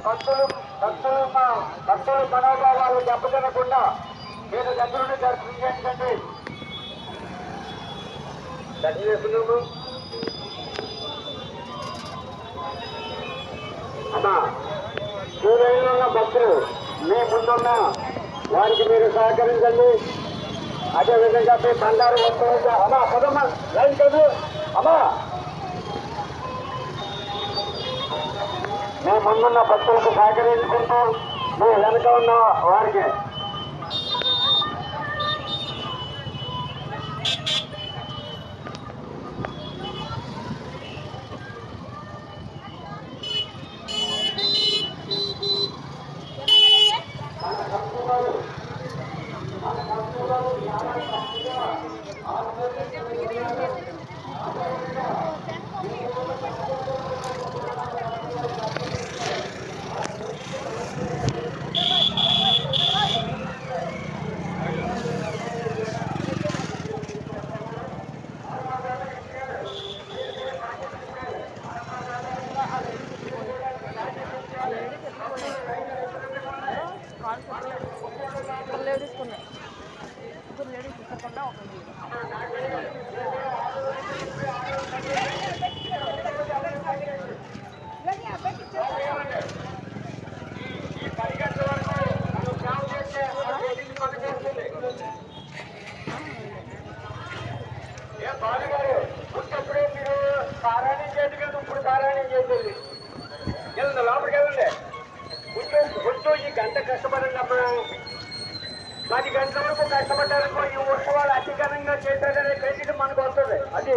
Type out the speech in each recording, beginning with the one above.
భక్తులు భక్తులు భక్తుల మనోభావాలు దెబ్బతినకుండా మీరు దగ్గరుండి దర్శనం చేయించండి. దర్శనం చేస్తున్నాము అమ్మా. క్యూలైన్లో ఉన్న భక్తులు మీ ముందున్న వారికి మీరు సహకరించండి. అదేవిధంగా మీ బండారు వస్తువులు అమ్మా పదమ్మా లైన్ కాదు అమ్మా. మీ ముందున్న భక్తులకు సహకరించుకుంటూ మీ వెనుక ఉన్న వారికి గంట కష్టపడినప్పుడు 10 గంటల వరకు కష్టపడ్డారనుకో ఈ ఉత్సవాలు అధికారంగా చేశారనే క్రెడిట్ మనకు వస్తుంది. అది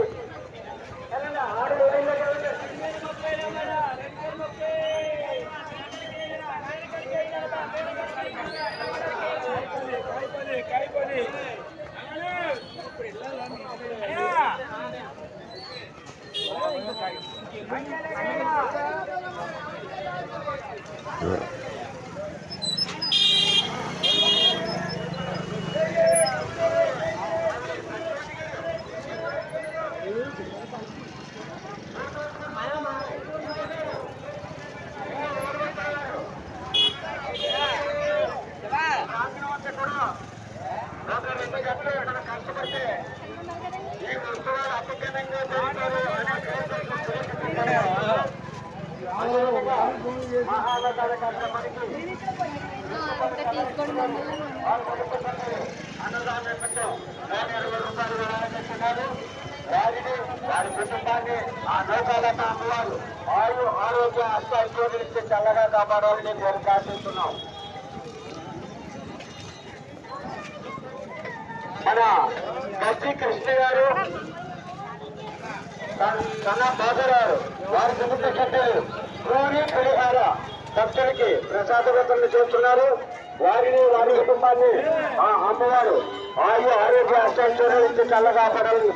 వారి కుటుంబాన్ని ఆ లోకాలన్న అమ్మవారు ఆయు ఆరోగ్య అష్టైశ్వర్యాలిస్తే చల్లగా కాపాడాలని నేను ప్రార్థిస్తున్నాం. మన గట్టి కృష్ణ గారు తన బాధరారు వారి కుటుంబ సభ్యులు పూరి పరిహార భక్తులకి ప్రసాద వ్రతాన్ని చేస్తున్నారు. వారిని వారి కుటుంబాన్ని ఆ అమ్మవారు ఆయు ఆరోగ్య అష్టైశ్వర్యాలు ఇచ్చి చల్లగా కాపాడాలని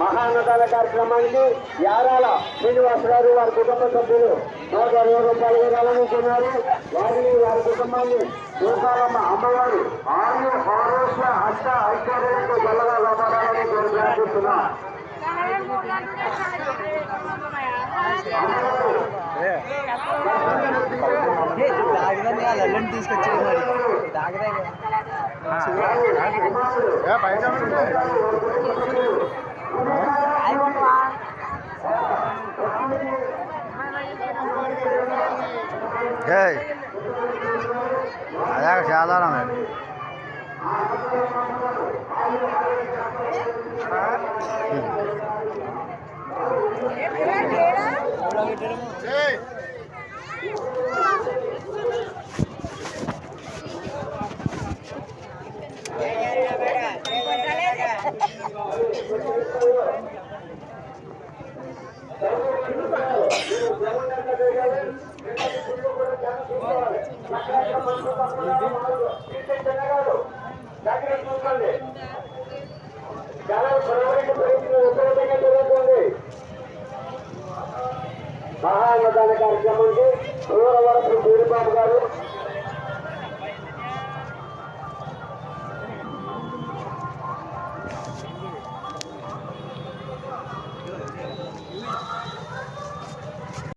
మహాన్నదాన కార్యక్రమానికి యారాల శ్రీనివాస్ గారు వారి కుటుంబ సభ్యులు 120 రూపాయలు ఇవ్వాలనుకున్నారు. వారిని వారి కుటుంబాన్ని గోపాలమ్మ అమ్మవారు ఆయు ఆరోగ్య అష్ట ఐశ్వర్యాలతో చల్లగా కాపాడాలని నేను ప్రార్థిస్తున్నా. తీసుకొచ్చి అదే చాలా మహాన్నదాన కార్యక్రమానికి దూరవరపు సూర్యబాబు గారు